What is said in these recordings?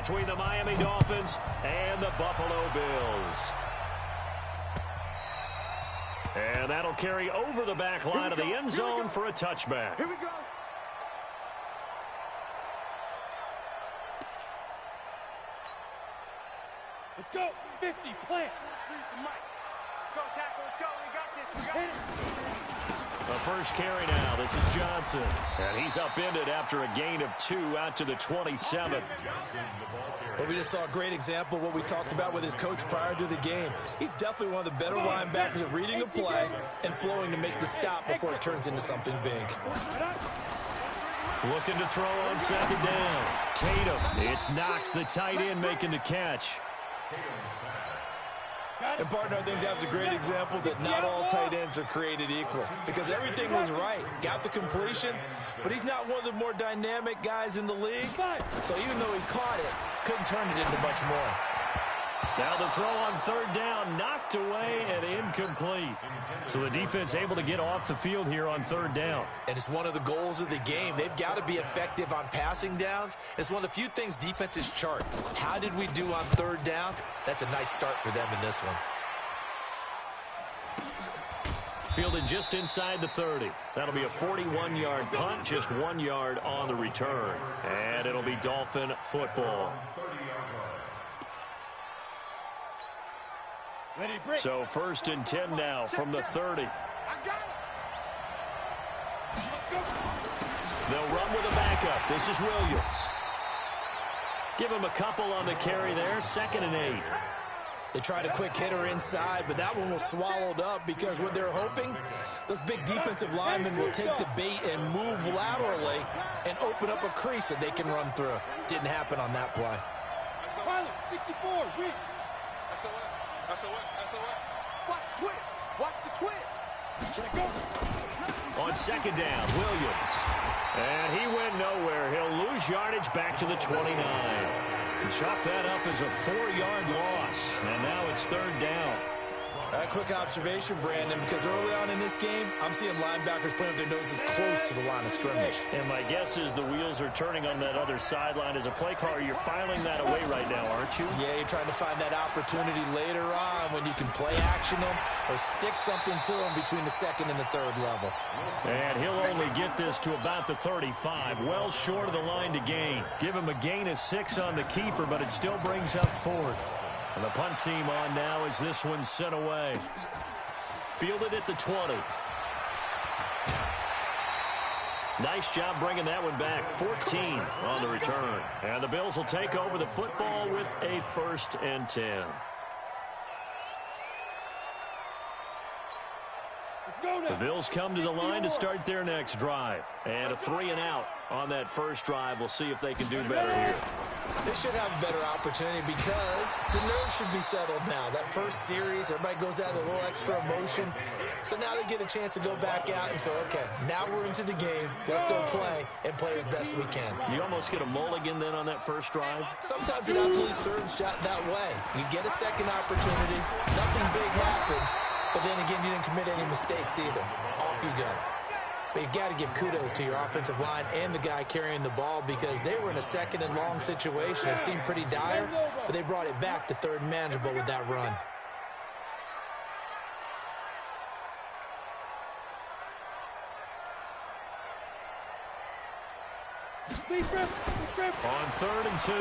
between the Miami Dolphins and the Buffalo Bills. And that'll carry over the back line of the end zone for a touchback. Here we go. Let's go. 50, plant. Let's go, tackle. Let's go. We got this. We got it. The first carry now. This is Johnson. And he's upended after a gain of 2 out to the 27. Well, we just saw a great example of what we talked about with his coach prior to the game. He's definitely one of the better linebackers at reading a play and flowing to make the stop before it turns into something big. Looking to throw on second down. Tatum. It's Knox, the tight end, making the catch. And, partner, I think that's a great example that not all tight ends are created equal because everything was right. Got the completion, but he's not one of the more dynamic guys in the league. So even though he caught it, couldn't turn it into much more. Now the throw on third down, knocked away and incomplete. So the defense able to get off the field here on third down. And it's one of the goals of the game. They've got to be effective on passing downs. It's one of the few things defenses chart. How did we do on third down? That's a nice start for them in this one. Fielded just inside the 30. That'll be a 41-yard punt, just 1 yard on the return. And it'll be Dolphin football. So 1st and 10 now from the 30. They'll run with a backup. This is Williams. Give him a couple on the carry there. 2nd and 8. They tried a quick hitter inside, but that one was swallowed up because what they're hoping, those big defensive linemen will take the bait and move laterally and open up a crease that they can run through. Didn't happen on that play. 64, read. Watch the twist. Watch the twist. On second down, Williams. And he went nowhere. He'll lose yardage back to the 29. Chalk that up as a 4-yard loss. And now it's third down. A quick observation, Brandon, because early on in this game, I'm seeing linebackers playing with their noses close to the line of scrimmage. And my guess is the wheels are turning on that other sideline. As a play caller, you're filing that away right now, aren't you? Yeah, you're trying to find that opportunity later on when you can play action them or stick something to them between the 2nd and the 3rd level. And he'll only get this to about the 35, well short of the line to gain. Give him a gain of 6 on the keeper, but it still brings up 4th. And the punt team on now as this one's sent away. Fielded at the 20. Nice job bringing that one back. 14 on the return. And the Bills will take over the football with a 1st and 10. The Bills come to the line to start their next drive. And a 3 and out on that first drive. We'll see if they can do better here. They should have a better opportunity because the nerves should be settled now. That first series, everybody goes out with a little extra emotion. So now they get a chance to go back out and say, okay, now we're into the game. Let's go play and play as best we can. You almost get a mulligan then on that first drive? Sometimes it absolutely serves that way. You get a second opportunity. Nothing big happened. But then again, you didn't commit any mistakes either. Off you go. But you've got to give kudos to your offensive line and the guy carrying the ball because they were in a 2nd and long situation. It seemed pretty dire, but they brought it back to 3rd and manageable with that run. On 3rd and 2,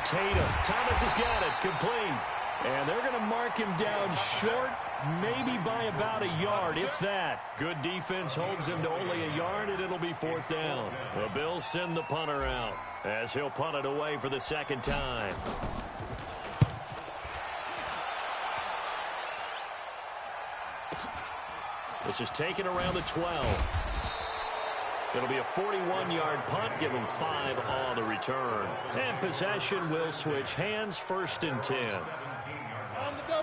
Tatum. Thomas has got it. Complete. And they're going to mark him down short, maybe by about a yard, if that. Good defense holds him to only a yard, and it'll be 4th down. The Bills send the punter out as he'll punt it away for the 2nd time. This is taken around the 12. It'll be a 41-yard punt, give him 5 on the return. And possession will switch hands, 1st and 10.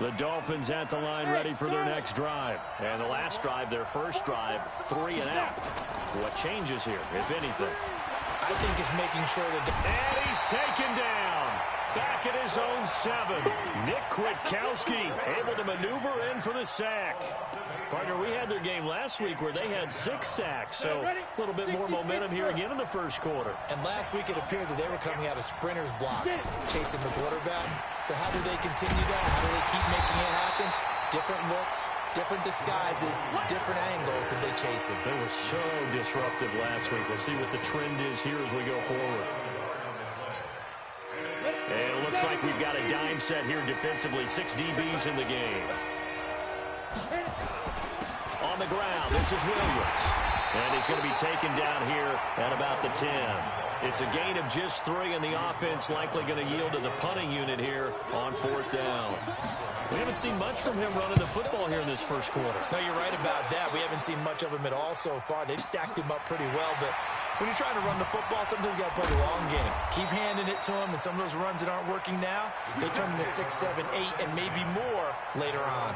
The Dolphins at the line ready for their next drive. And the last drive, their first drive, 3 and out. What changes here, if anything? I think it's making sure that... And he's taken down. back at his own 7. Nick Kwiatkowski able to maneuver in for the sack. Partner, we had their game last week where they had 6 sacks, so a little bit more momentum here again in the first quarter. And last week it appeared that they were coming out of sprinters blocks, chasing the quarterback. So how do they continue that? How do they keep making it happen? Different looks, different disguises, different angles that they chase it. They were so disruptive last week. We'll see what the trend is here as we go forward. And it looks like we've got a dime set here defensively. 6 DBs in the game. On the ground, this is Williams. And he's going to be taken down here at about the 10. It's a gain of just 3, and the offense likely going to yield to the punting unit here on 4th down. We haven't seen much from him running the football here in this first quarter. No, you're right about that. We haven't seen much of him at all so far. They've stacked him up pretty well, but when you're trying to run the football, sometimes you got to play the long game. Keep handing it to him, and some of those runs that aren't working now, they turn into 6, 7, 8, and maybe more later on.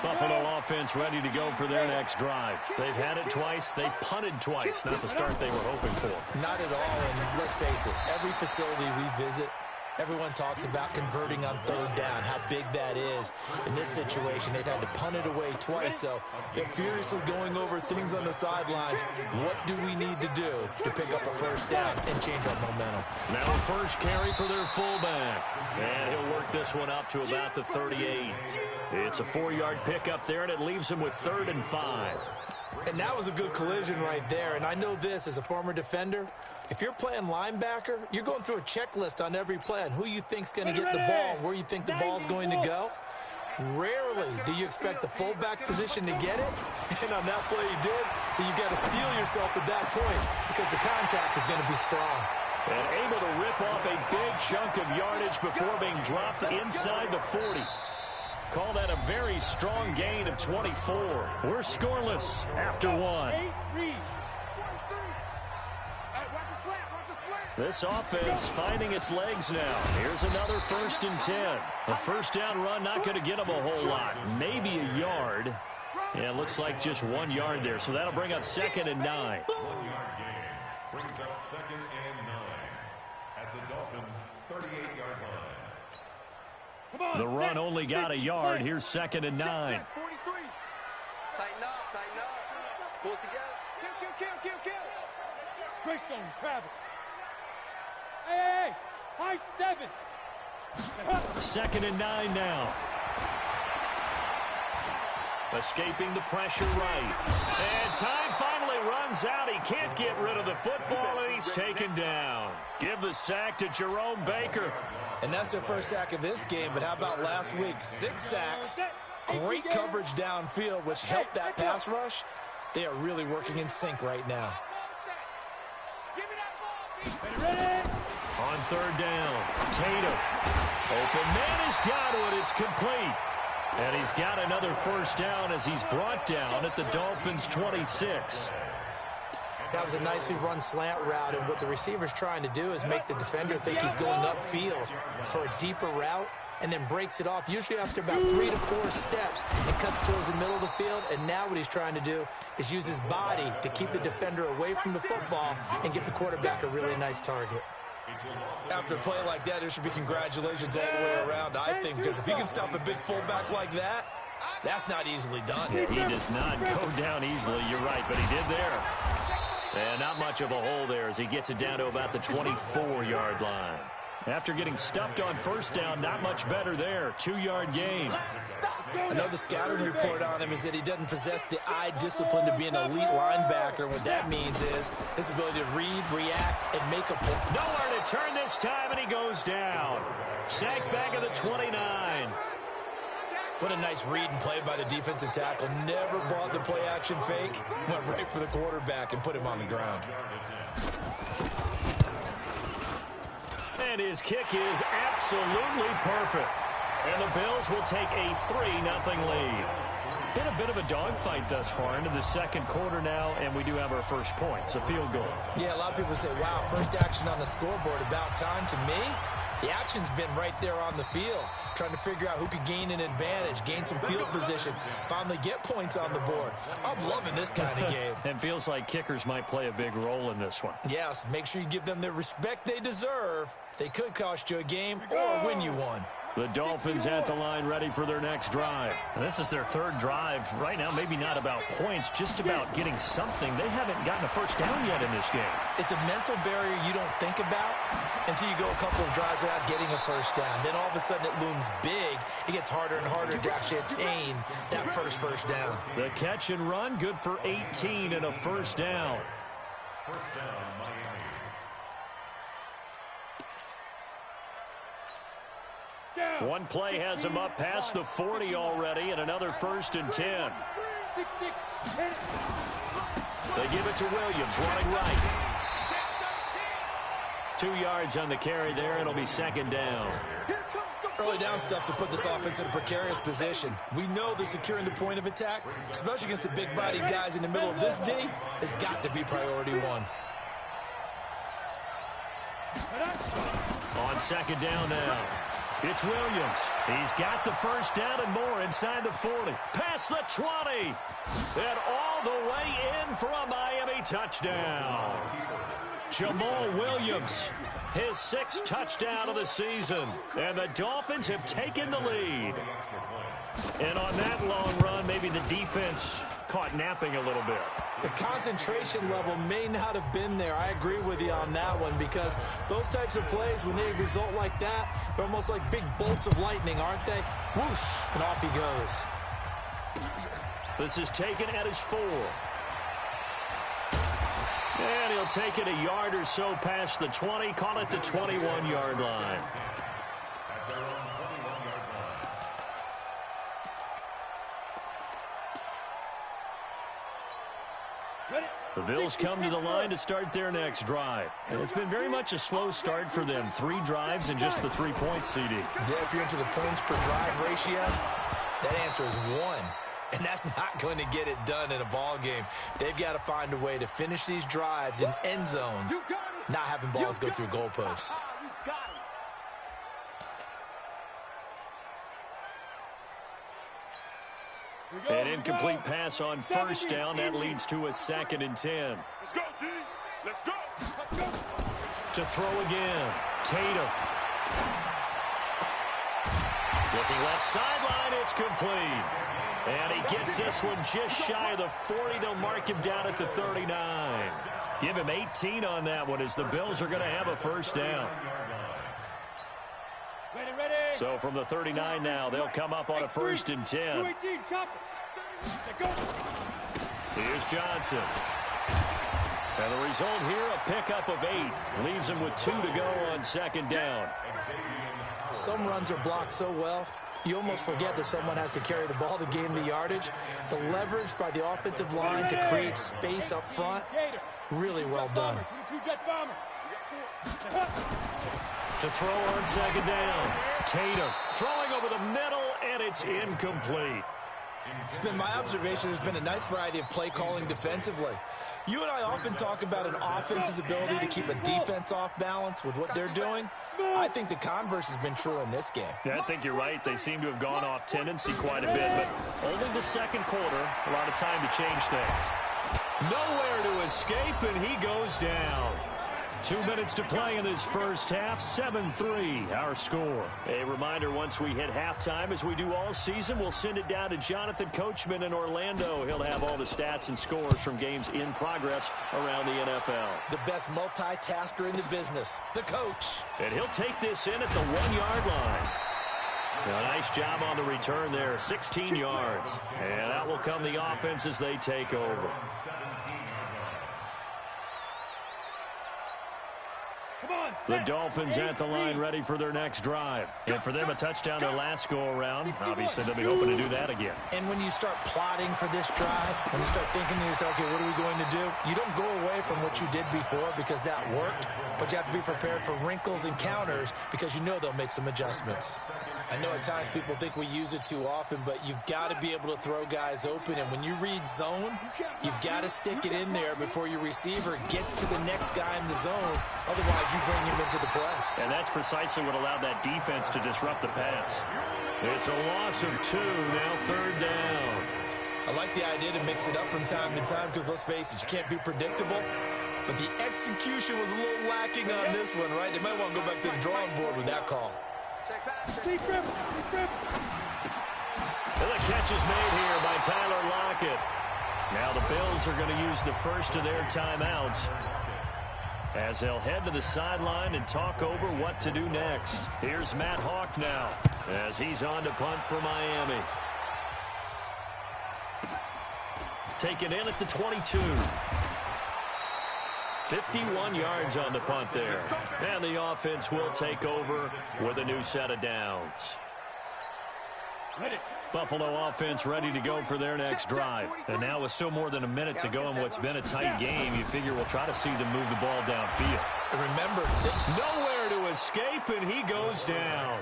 Buffalo offense ready to go for their next drive. They've had it twice. They've punted twice. Not the start they were hoping for. Not at all, and let's face it, every facility we visit, everyone talks about converting on 3rd down, how big that is. In this situation, they've had to punt it away twice, so they're furiously going over things on the sidelines. What do we need to do to pick up a 1st down and change our momentum? Now a first carry for their fullback. And he'll work this one up to about the 38. It's a 4-yard pickup there, and it leaves him with 3rd and 5. And that was a good collision right there. And I know this as a former defender. If you're playing linebacker, you're going through a checklist on every play on who you think's going to get the ball and where you think the ball's going to go. Rarely do you expect the fullback position to get it. And on that play he did. So you got to steel yourself at that point because the contact is going to be strong. And able to rip off a big chunk of yardage before being dropped inside the 40. Call that a very strong gain of 24. We're scoreless after 1. This offense finding its legs now. Here's another 1st and 10. A 1st down run not going to get them a whole lot. Maybe a yard. Yeah, it looks like just 1 yard there. So that'll bring up 2nd and 9. 1 yard gain brings up 2nd and 9 at the Dolphins' 38-yard line. The run only got a yard. Here's 2nd and 9. 43. Tighten up, tighten up. Pull it together. Kill. Greystone, travel. Hey. High 7. 2nd and 9 now. Escaping the pressure right. And time finally runs out. He can't get rid of the football, and he's taken down. Give the sack to Jerome Baker. And that's their first sack of this game, but how about last week? 6 sacks, great coverage downfield, which helped that pass rush. They are really working in sync right now. On 3rd down, Tatum. Open man has got it. It's complete. And he's got another 1st down as he's brought down at the Dolphins' 26. That was a nicely run slant route, and what the receiver's trying to do is make the defender think he's going upfield for a deeper route and then breaks it off, usually after about 3 to 4 steps, and cuts towards the middle of the field. And now what he's trying to do is use his body to keep the defender away from the football and give the quarterback a really nice target. After a play like that, there should be congratulations all the way around, I think, because if he can stop a big fullback like that, that's not easily done. He does not go down easily, you're right, but he did there. And not much of a hole there as he gets it down to about the 24-yard line. After getting stuffed on 1st down, not much better there. 2-yard gain. I know the scouting report on him is that he doesn't possess the eye discipline to be an elite linebacker. What that means is his ability to read, react, and make a play. Nowhere to turn this time, and he goes down. Sacked back at the 29. What a nice read and play by the defensive tackle. Never brought the play-action fake. Went right for the quarterback and put him on the ground. And his kick is absolutely perfect. And the Bills will take a 3-0 lead. Been a bit of a dogfight thus far into the 2nd quarter now, and we do have our first point. It's a field goal. Yeah, a lot of people say, wow, first action on the scoreboard, about time. To me, The action's been right there on the field, trying to figure out who could gain an advantage, gain some field position, finally get points on the board. I'm loving this kind of game. It feels like kickers might play a big role in this one. Yes, make sure you give them the respect they deserve. They could cost you a game or win you one. The Dolphins at the line ready for their next drive. And this is their third drive. Right now, maybe not about points, just about getting something. They haven't gotten a first down yet in this game. It's a mental barrier you don't think about until you go a couple of drives without getting a first down. Then all of a sudden it looms big. It gets harder and harder to actually attain that first down. The catch and run, good for 18 and a first down. First down, Miami. One play has him up past the 40 already, and another 1st and 10. They give it to Williams, running right. 2 yards on the carry there. It'll be 2nd down. Early down stuff to put this offense in a precarious position. We know that securing the point of attack, especially against the big-bodied guys in the middle of this D, has got to be priority one. On 2nd down now. It's Williams. He's got the first down and more inside the 40. Past the 20. And all the way in for a Miami touchdown. Jamal Williams, his 6th touchdown of the season. And the Dolphins have taken the lead. And on that long run, maybe the defense caught napping a little bit. The concentration level may not have been there. I agree with you on that one, because those types of plays, when they result like that, they're almost like big bolts of lightning, aren't they? Whoosh, and off he goes. This is taken at his 4. And he'll take it a yard or so past the 20, call it the 21-yard line. The Bills come to the line to start their next drive. And it's been very much a slow start for them. 3 drives and just the 3 points, CD. Yeah, if you're into the points per drive ratio, that answer is 1. And that's not going to get it done in a ball game. They've got to find a way to finish these drives in end zones, not having balls go through goalposts. An incomplete pass on first down. That leads to a 2nd and 10. Let's go, D. Let's go. To throw again. Tatum. Looking left sideline. It's complete. And he gets this one just shy of the 40. They'll mark him down at the 39. Give him 18 on that one, as the Bills are going to have a first down. Ready. So from the 39 now, they'll come up on a 1st and 10. Here's Johnson. And the result here, a pickup of 8. Leaves him with 2 to go on 2nd down. Some runs are blocked so well, you almost forget that someone has to carry the ball to gain the yardage. The leverage by the offensive line to create space up front, really well done. To throw on 2nd down. Tatum throwing over the middle, and it's incomplete. It's been my observation there's been a nice variety of play calling defensively. You and I often talk about an offense's ability to keep a defense off balance with what they're doing. I think the converse has been true in this game. Yeah, I think you're right. They seem to have gone off tendency quite a bit, but only the 2nd quarter, a lot of time to change things. Nowhere to escape, and he goes down. 2 minutes to play in this first half. 7-3, our score. A reminder, once we hit halftime, as we do all season, we'll send it down to Jonathan Coachman in Orlando. He'll have all the stats and scores from games in progress around the NFL. The best multitasker in the business, the coach. And he'll take this in at the 1-yard line. A nice job on the return there, 16 yards. And that will come the offense as they take over. The Dolphins at the line ready for their next drive. And for them, a touchdown their last go-around. Obviously, they'll be hoping to do that again. And when you start plotting for this drive, when you start thinking to yourself, okay, what are we going to do? You don't go away from what you did before because that worked, but you have to be prepared for wrinkles and counters because you know they'll make some adjustments. I know at times people think we use it too often, but you've got to be able to throw guys open. And when you read zone, you've got to stick it in there before your receiver gets to the next guy in the zone. Otherwise, you bring him into the play. And that's precisely what allowed that defense to disrupt the pass. It's a loss of 2, now 3rd down. I like the idea to mix it up from time to time because, let's face it, you can't be predictable. But the execution was a little lacking on this one, right? They might want to go back to the drawing board with that call. Deep rip. And the catch is made here by Tyler Lockett. Now the Bills are going to use the first of their timeouts as they'll head to the sideline and talk over what to do next. Here's Matt Hawk now as he's on to punt for Miami. Taken in at the 22. 51 yards on the punt there. And the offense will take over with a new set of downs. Buffalo offense ready to go for their next drive. And now with still more than a minute to go in what's been a tight game, you figure we'll try to see them move the ball downfield. And remember, nowhere to escape, and he goes down.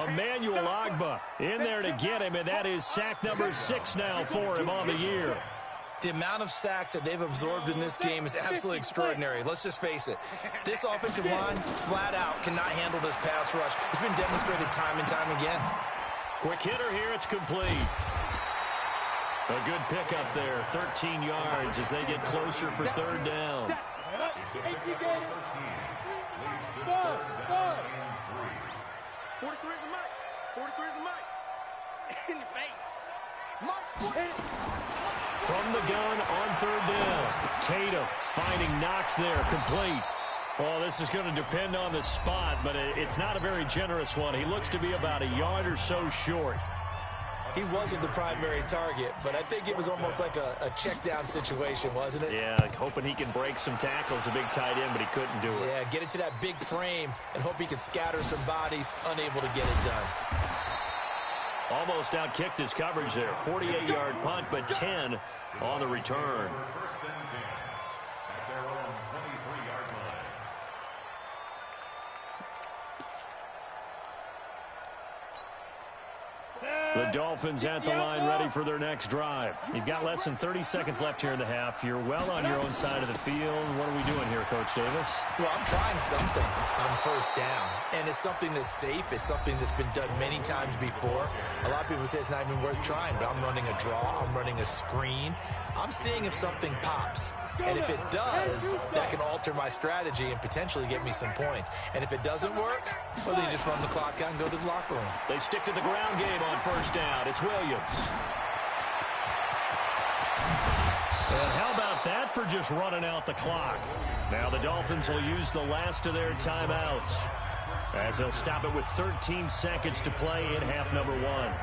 Emmanuel Ogbah in there to get him, and that is sack number 6 now for him on the year. the amount of sacks that they've absorbed in this game is absolutely extraordinary. Let's just face it. This offensive line, flat out, cannot handle this pass rush. It's been demonstrated time and time again. Quick hitter here. It's complete. A good pickup there. 13 yards as they get closer for third down. 43 is the mic. 43 is the mic. In your face. From the gun on third down. Tatum finding Knox there. Complete. Oh, this is going to depend on the spot, but it's not a very generous one. He looks to be about a yard or so short. He wasn't the primary target, but I think it was almost like a check down situation, wasn't it? Yeah, hoping he can break some tackles, a big tight end, but he couldn't do it. Yeah, get it to that big frame and hope he can scatter some bodies, unable to get it done. Almost outkicked his coverage there. 48-yard punt, but 10 on the return. First and 10 at their own 23-yard line. The Dolphins at the line ready for their next drive. You've got less than 30 seconds left here in the half. You're well on your own side of the field. What are we doing here, Coach Davis? Well, I'm trying something on first down, and it's something that's safe. It's something that's been done many times before. A lot of people say it's not even worth trying, but I'm running a draw. I'm running a screen. I'm seeing if something pops. And if it does, that can alter my strategy and potentially get me some points. And if it doesn't work, well, then you just run the clock out and go to the locker room. They stick to the ground game on first down. It's Williams. And how about that for just running out the clock? Now the Dolphins will use the last of their timeouts as they'll stop it with 13 seconds to play in half number 1.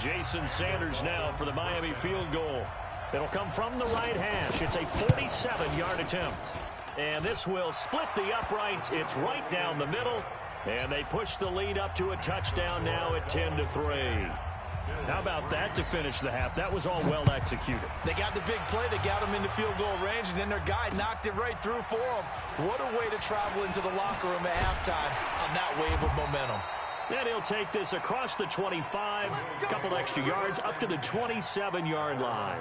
Jason Sanders now for the Miami field goal. It'll come from the right hash. It's a 47-yard attempt. And this will split the uprights. It's right down the middle. And they push the lead up to a touchdown now at 10-3. How about that to finish the half? That was all well executed. They got the big play. They got them into field goal range, and then their guy knocked it right through for them. What a way to travel into the locker room at halftime on that wave of momentum. And he'll take this across the 25, a couple extra yards, up to the 27-yard line.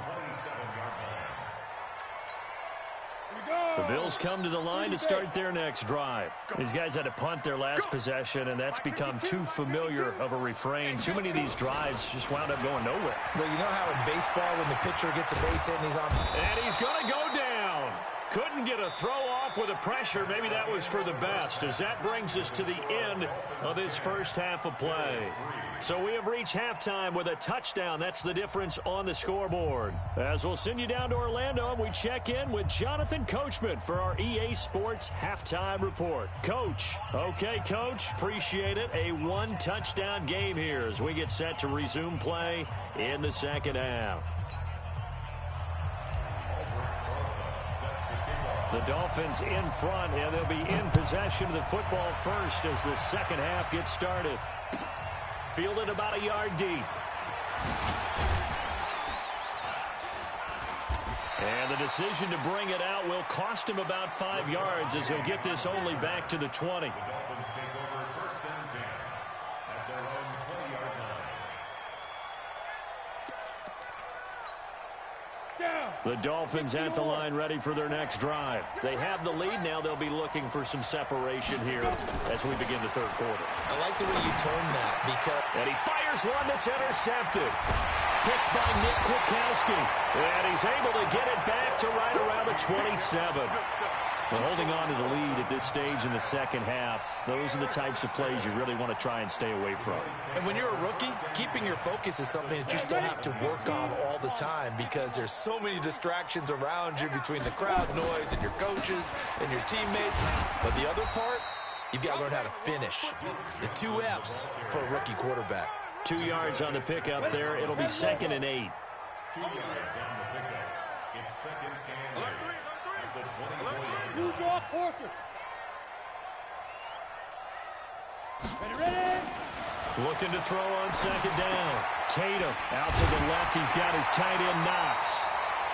The Bills come to the line to start their next drive. These guys had to punt their last possession, and that's become too familiar of a refrain. Too many of these drives just wound up going nowhere. Well, you know how in baseball when the pitcher gets a base hit and he's on... And he's going to go down. Couldn't get a throw off with the pressure. Maybe that was for the best, as that brings us to the end of this first half of play. So we have reached halftime with a touchdown. That's the difference on the scoreboard. As we'll send you down to Orlando, and we check in with Jonathan Coachman for our EA Sports Halftime Report. Coach. Okay, Coach. Appreciate it. A one-touchdown game here as we get set to resume play in the second half. The Dolphins in front, and they'll be in possession of the football first as the second half gets started. Fielded about a yard deep. And the decision to bring it out will cost him about 5 yards as he'll get this only back to the 20. The Dolphins take over first and 10 at their own 20-yard The Dolphins at the line ready for their next drive. They have the lead now. They'll be looking for some separation here as we begin the third quarter. I like the way you turn that because... And he fires one that's intercepted. Picked by Nick Kwiatkowski. And he's able to get it back to right around the 27. We're holding on to the lead at this stage in the second half. Those are the types of plays you really want to try and stay away from. And when you're a rookie, keeping your focus is something that you still have to work on all the time because there's so many distractions around you between the crowd noise and your coaches and your teammates. But the other part, you've got to learn how to finish. The 2 F's for a rookie quarterback. 2 yards on the pickup there. It'll be 2nd and 8. 2 yards on the pickup. It's 2nd and 8 at the 24-yard line. You draw quarters. Ready. Looking to throw on 2nd down. Tatum out to the left. He's got his tight end Knox.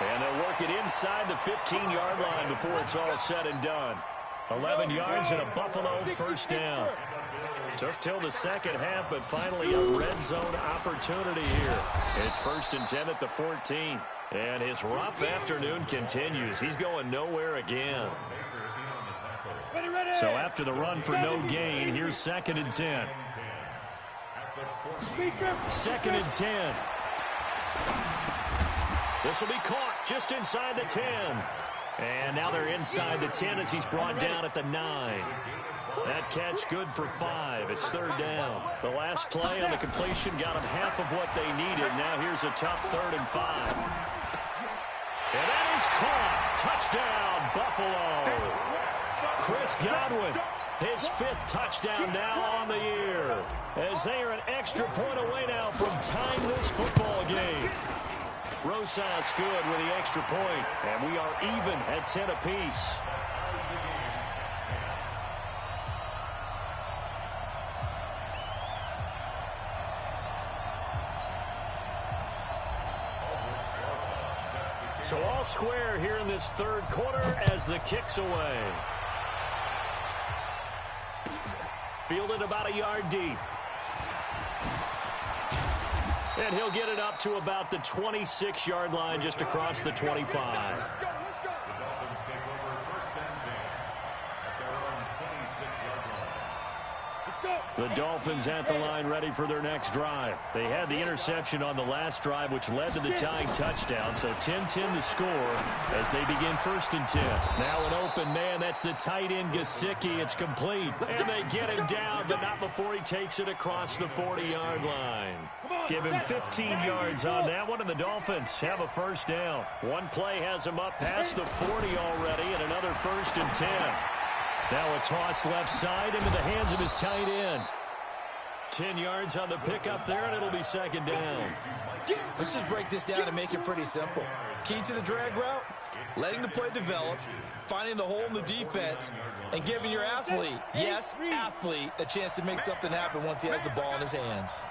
And they'll work it inside the 15-yard line before it's all said and done. 11 yards and a Buffalo first down. Took till the second half, but finally a red zone opportunity here. It's 1st and 10 at the 14. And his rough afternoon continues. He's going nowhere again. So after the run for no gain, here's 2nd and 10. 2nd and 10. This will be caught just inside the 10. And now they're inside the 10 as he's brought down at the 9. That catch good for 5. It's 3rd down. The last play on the completion got them half of what they needed. Now here's a tough 3rd and 5. And that is caught. Touchdown, Buffalo. Chris Godwin, his 5th touchdown now on the year. As they are an extra point away now from tying this football game. Rosas good with the extra point. And we are even at 10 apiece. So all square here in this third quarter as the kick's away. Fielded about a yard deep. And he'll get it up to about the 26-yard line just across the 25. The Dolphins at the line ready for their next drive. They had the interception on the last drive, which led to the tying touchdown. So 10-10 the score as they begin 1st and 10. Now an open man. That's the tight end Gesicki. It's complete. And they get him down, but not before he takes it across the 40-yard line. Give him 15 yards on that one, and the Dolphins have a first down. One play has him up past the 40 already, and another 1st and 10. Now a toss left side into the hands of his tight end. 10 yards on the pickup there, and it'll be 2nd down. Let's just break this down and make it pretty simple. Key to the drag route, letting the play develop, finding the hole in the defense, and giving your athlete, yes, athlete, a chance to make something happen once he has the ball in his hands.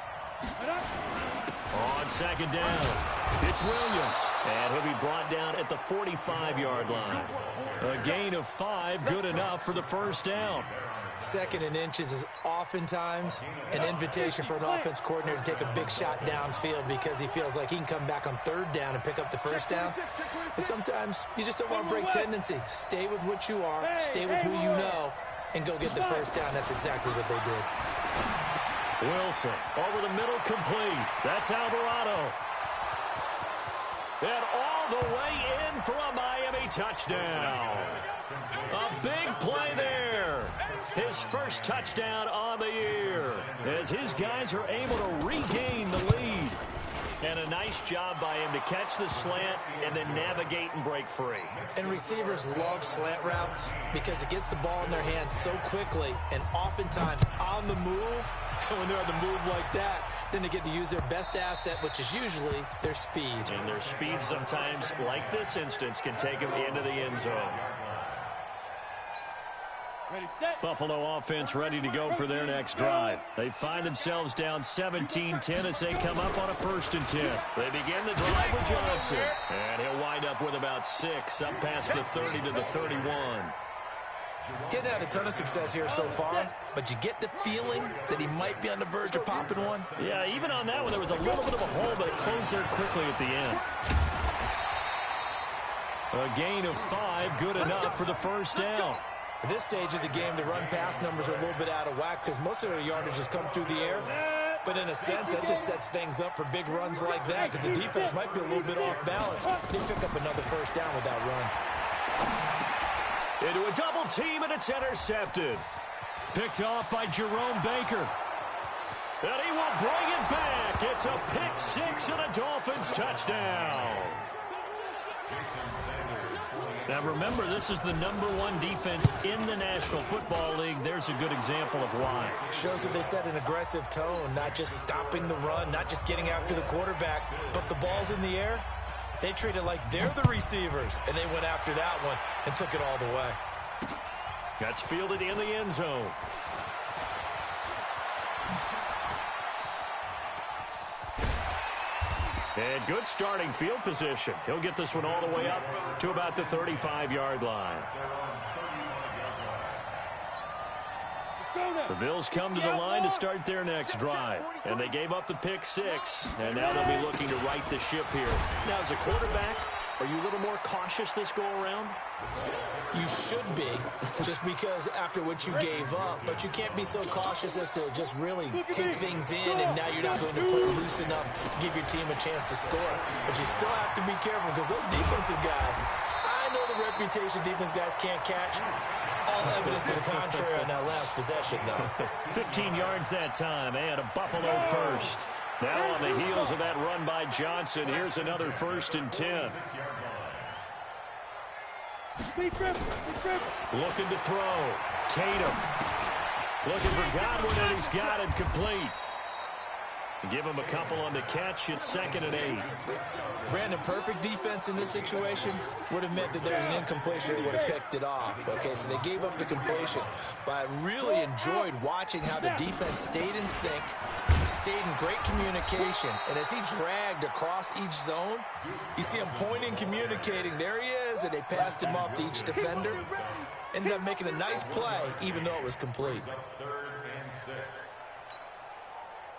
On 2nd down, it's Williams, and he'll be brought down at the 45-yard line. A gain of 5, good enough for the first down. 2nd and inches is oftentimes an invitation for an offense coordinator to take a big shot downfield because he feels like he can come back on 3rd down and pick up the first down. But sometimes you just don't want to break tendency. Stay with what you are, stay with who you know, and go get the first down. That's exactly what they did. Wilson over the middle, complete. That's Alvarado. And all the way in for a Miami touchdown. A big play there. His first touchdown on the year as his guys are able to regain the lead. And a nice job by him to catch the slant and then navigate and break free. And receivers love slant routes because it gets the ball in their hands so quickly and oftentimes on the move. When they're on the move like that, then they get to use their best asset, which is usually their speed. And their speed sometimes, like this instance, can take them into the end zone. Buffalo offense ready to go for their next drive. They find themselves down 17-10 as they come up on a 1st and 10. They begin the drive with Johnson. And he'll wind up with about 6 up past the 30 to the 31. Getting had a ton of success here so far, but you get the feeling that he might be on the verge of popping one. Yeah, even on that one, there was a little bit of a hole, but it closed there quickly at the end. A gain of 5, good enough for the first down. At this stage of the game, the run-pass numbers are a little bit out of whack because most of their yardage has come through the air. But in a sense, that just sets things up for big runs like that because the defense might be a little bit off balance. They pick up another first down with that run. Into a double team, and it's intercepted. Picked off by Jerome Baker. And he will bring it back. It's a pick 6 and a Dolphins touchdown. Now remember, this is the #1 defense in the National Football League. There's a good example of why. Shows that they set an aggressive tone, not just stopping the run, not just getting after the quarterback, but the ball's in the air. They treat it like they're the receivers, and they went after that one and took it all the way. That's fielded in the end zone. And good starting field position. He'll get this one all the way up to about the 35-yard line. The Bills come to the line to start their next drive. And they gave up the pick 6. And now they'll be looking to right the ship here. Now, as a quarterback, are you a little more cautious this go-around? You should be, just because after what you gave up. But you can't be so cautious as to just really take things in, and now you're not going to play loose enough to give your team a chance to score. But you still have to be careful because those defensive guys, I know the reputation defense guys can't catch. All evidence to the contrary on that last possession, though. 15 yards that time, and a Buffalo first. Now on the heels of that run by Johnson, here's another 1st and 10. Looking to throw. Tatum. Looking for Godwin, and he's got it complete. Give him a couple on the catch. It's 2nd and 8. Brandon, perfect defense in this situation would have meant that there's an incompletion. They would have picked it off. Okay, so they gave up the completion. But I really enjoyed watching how the defense stayed in sync, stayed in great communication. And as he dragged across each zone, you see him pointing, communicating. There he is, and they passed him off to each defender. Ended up making a nice play, even though it was complete.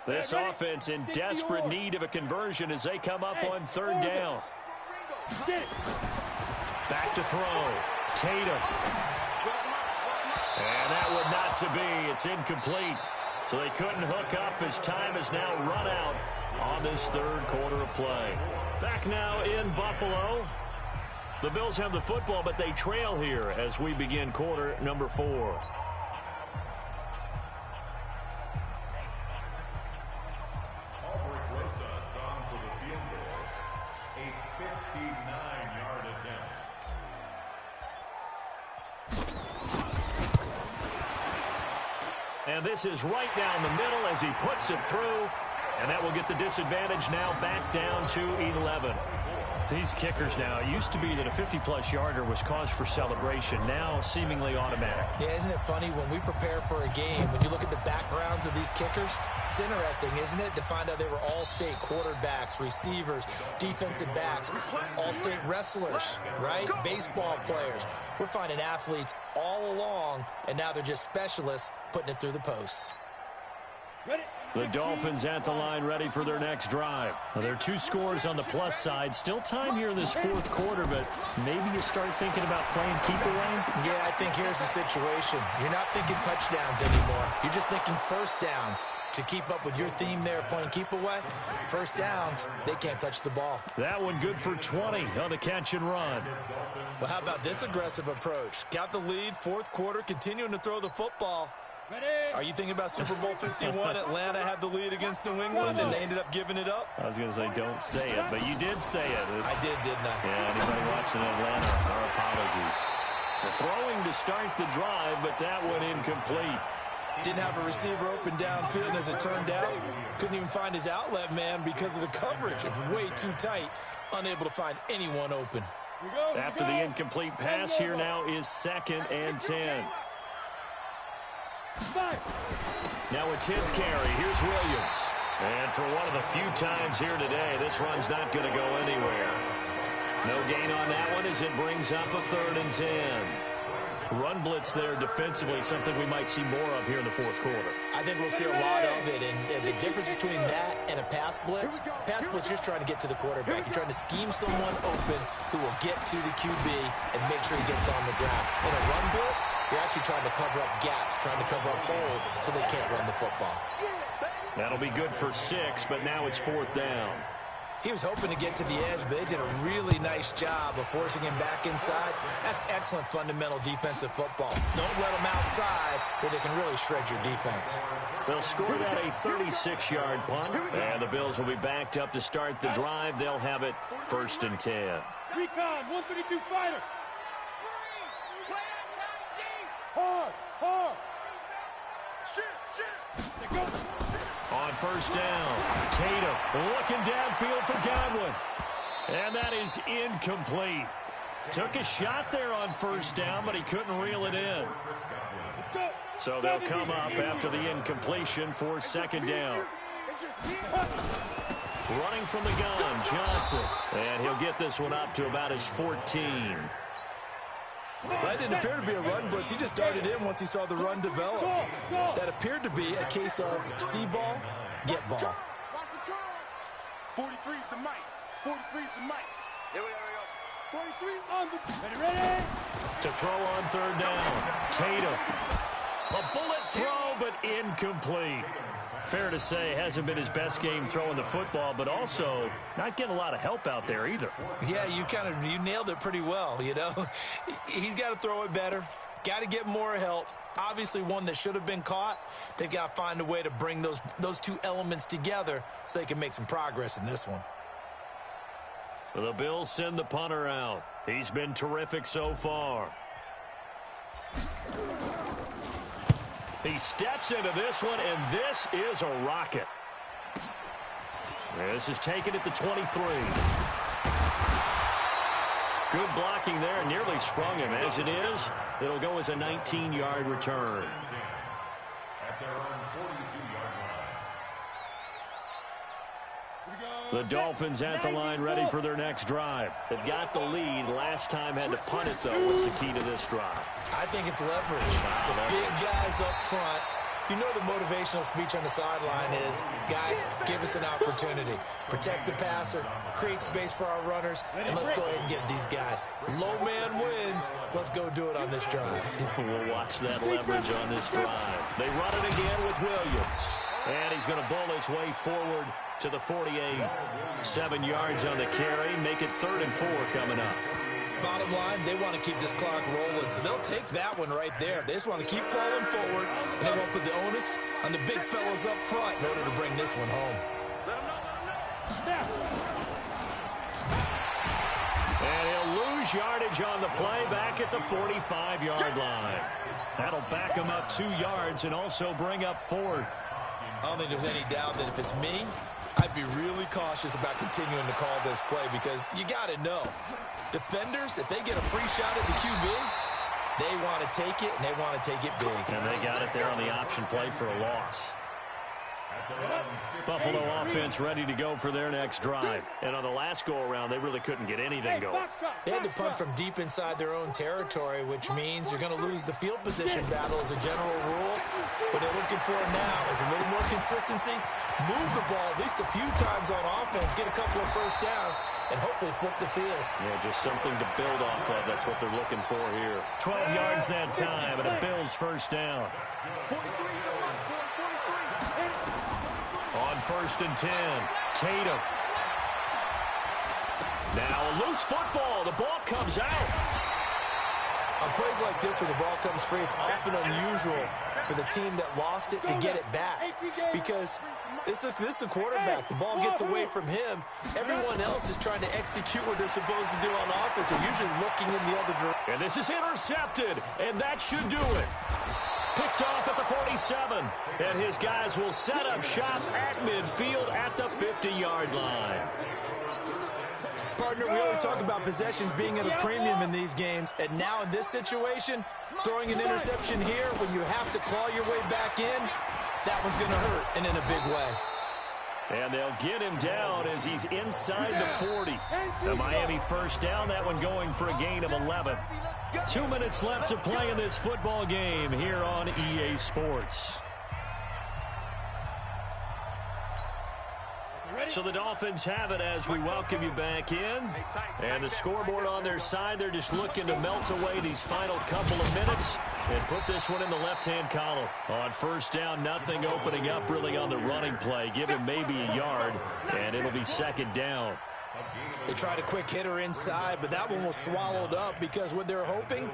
This offense in desperate need of a conversion as they come up on 3rd down. Back to throw. Tatum. And that would not to be. It's incomplete. So they couldn't hook up as time has now run out on this 3rd quarter of play. Back now in Buffalo. The Bills have the football, but they trail here as we begin quarter number 4. And this is right down the middle as he puts it through. And that will get the disadvantage now back down to 11. These kickers now, it used to be that a 50-plus yarder was cause for celebration. Now seemingly automatic. Yeah, isn't it funny when we prepare for a game, when you look at the backgrounds of these kickers, it's interesting, isn't it, to find out they were all-state quarterbacks, receivers, defensive backs, all-state wrestlers, right? Baseball players. We're finding athletes all along, and now they're just specialists putting it through the posts. The Dolphins at the line ready for their next drive. Well, there are 2 scores on the plus side. Still time here in this 4th quarter, but maybe you start thinking about playing keep away? Yeah, I think here's the situation. You're not thinking touchdowns anymore. You're just thinking first downs. To keep up with your theme there, playing keep away, first downs, they can't touch the ball. That one good for 20 on the catch and run. Well, how about this aggressive approach? Got the lead, 4th quarter, continuing to throw the football. Are you thinking about Super Bowl 51? Atlanta had the lead against New England, and they ended up giving it up? I was going to say don't say it, but you did say it. I did, didn't I? Yeah, anybody watching Atlanta, our apologies. The throwing to start the drive, but that one incomplete. Didn't have a receiver open downfield, and as it turned out, couldn't even find his outlet man because of the coverage. It was way too tight, unable to find anyone open. After the incomplete pass, here now is 2nd and 10. Now a 10th carry. Here's Williams. And for one of the few times here today, this run's not going to go anywhere. No gain on that one as it brings up a 3rd and 10. Run blitz there defensively, something we might see more of here in the fourth quarter. I think we'll see a lot of it, and the difference between that and a pass blitz, you're just trying to get to the quarterback. You're trying to scheme someone open who will get to the QB and make sure he gets on the ground. In a run blitz, you're actually trying to cover up gaps, trying to cover up holes so they can't run the football. That'll be good for 6, but now it's 4th down. He was hoping to get to the edge, but they did a really nice job of forcing him back inside. That's excellent fundamental defensive football. Don't let them outside where they can really shred your defense. They'll score that a 36-yard punt, and the Bills will be backed up to start the drive. They'll have it 1st and 10. Recon, 132 fighter. Hard. Shit. Go. On 1st down, Tatum looking downfield for Godwin. And that is incomplete. Took a shot there on 1st down, but he couldn't reel it in. So they'll come up after the incompletion for 2nd down. Running from the gun, Johnson. And he'll get this one up to about his 14. That didn't appear to be a run blitz. He just darted in once he saw the run develop. That appeared to be a case of see ball, get ball. 43's the mic. 43's the mic. Here we go. 43's On the ready. To throw on 3rd down, Tatum. A bullet throw, but incomplete. Fair to say, hasn't been his best game throwing the football, but also not getting a lot of help out there either. Yeah, you nailed it pretty well, you know. He's got to throw it better. Got to get more help. Obviously one that should have been caught. They've got to find a way to bring those two elements together so they can make some progress in this one. The Bills send the punter out. He's been terrific so far. He steps into this one, and this is a rocket. This is taken at the 23. Good blocking there, nearly sprung him. As it is, it'll go as a 19-yard return. The Dolphins at the line ready for their next drive. They've got the lead. Last time had to punt it, though. What's the key to this drive? I think it's leverage. The big guys up front. You know the motivational speech on the sideline is, guys, give us an opportunity. Protect the passer, create space for our runners, and let's go ahead and get these guys. Low man wins. Let's go do it on this drive. We'll watch that leverage on this drive. They run it again with Williams. And he's going to bowl his way forward to the 48. 7 yards on the carry. Make it 3rd and 4 coming up. Bottom line, they want to keep this clock rolling, so they'll take that one right there. They just want to keep falling forward, and they won't put the onus on the big fellas up front in order to bring this one home. And he'll lose yardage on the play back at the 45-yard line. That'll back him up 2 yards and also bring up 4th. I don't think there's any doubt that if it's me, I'd be really cautious about continuing to call this play because you got to know, defenders, if they get a free shot at the QB, they want to take it, and they want to take it big. And they got it there on the option play for a loss. Buffalo offense ready to go for their next drive. And on the last go-around, they really couldn't get anything going. They had to punt from deep inside their own territory, which means you're going to lose the field position battle as a general rule. What they're looking for now is a little more consistency, move the ball at least a few times on offense, get a couple of first downs, and hopefully flip the field. Yeah, just something to build off of. That's what they're looking for here. 12 yards that time, and a Bills first down. On 1st and 10, Tatum. Now a loose football. The ball comes out. On plays like this where the ball comes free, it's often unusual for the team that lost it to get it back because this is a quarterback. The ball gets away from him. Everyone else is trying to execute what they're supposed to do on offense. They're usually looking in the other direction. And this is intercepted, and that should do it. Picked off at the 47, and his guys will set up shop at midfield at the 50-yard line. Partner, we always talk about possessions being at a premium in these games, and now in this situation, throwing an interception here when you have to claw your way back in, that one's going to hurt, and in a big way. And they'll get him down as he's inside the 40. The Miami first down, that one going for a gain of 11. 2 minutes left to play in this football game here on EA Sports. So the Dolphins have it as we welcome you back in. And the scoreboard on their side, they're just looking to melt away these final couple of minutes and put this one in the left-hand column. On first down, nothing opening up really on the running play. Give him maybe a yard, and it'll be second down. They tried a quick hitter inside, but that one was swallowed up because what they're hoping,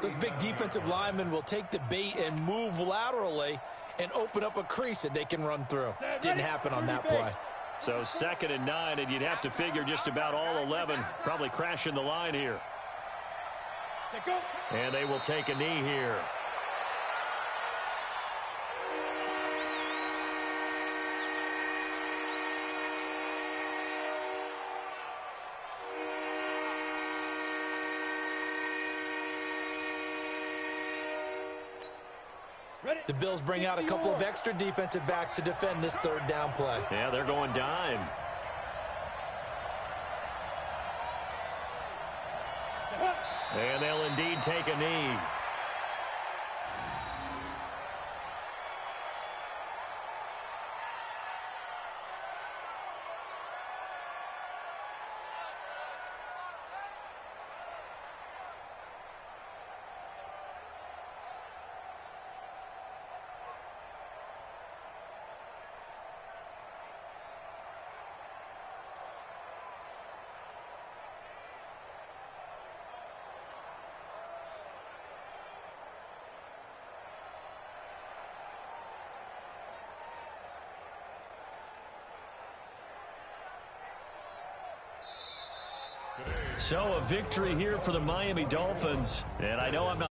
those big defensive linemen will take the bait and move laterally and open up a crease that they can run through. Didn't happen on that play. So 2nd and 9, and you'd have to figure just about all 11 probably crashing the line here. And they will take a knee here. The Bills bring out a couple of extra defensive backs to defend this third down play. Yeah, they're going dime. And they'll indeed take a knee. So a victory here for the Miami Dolphins. And I know I'm not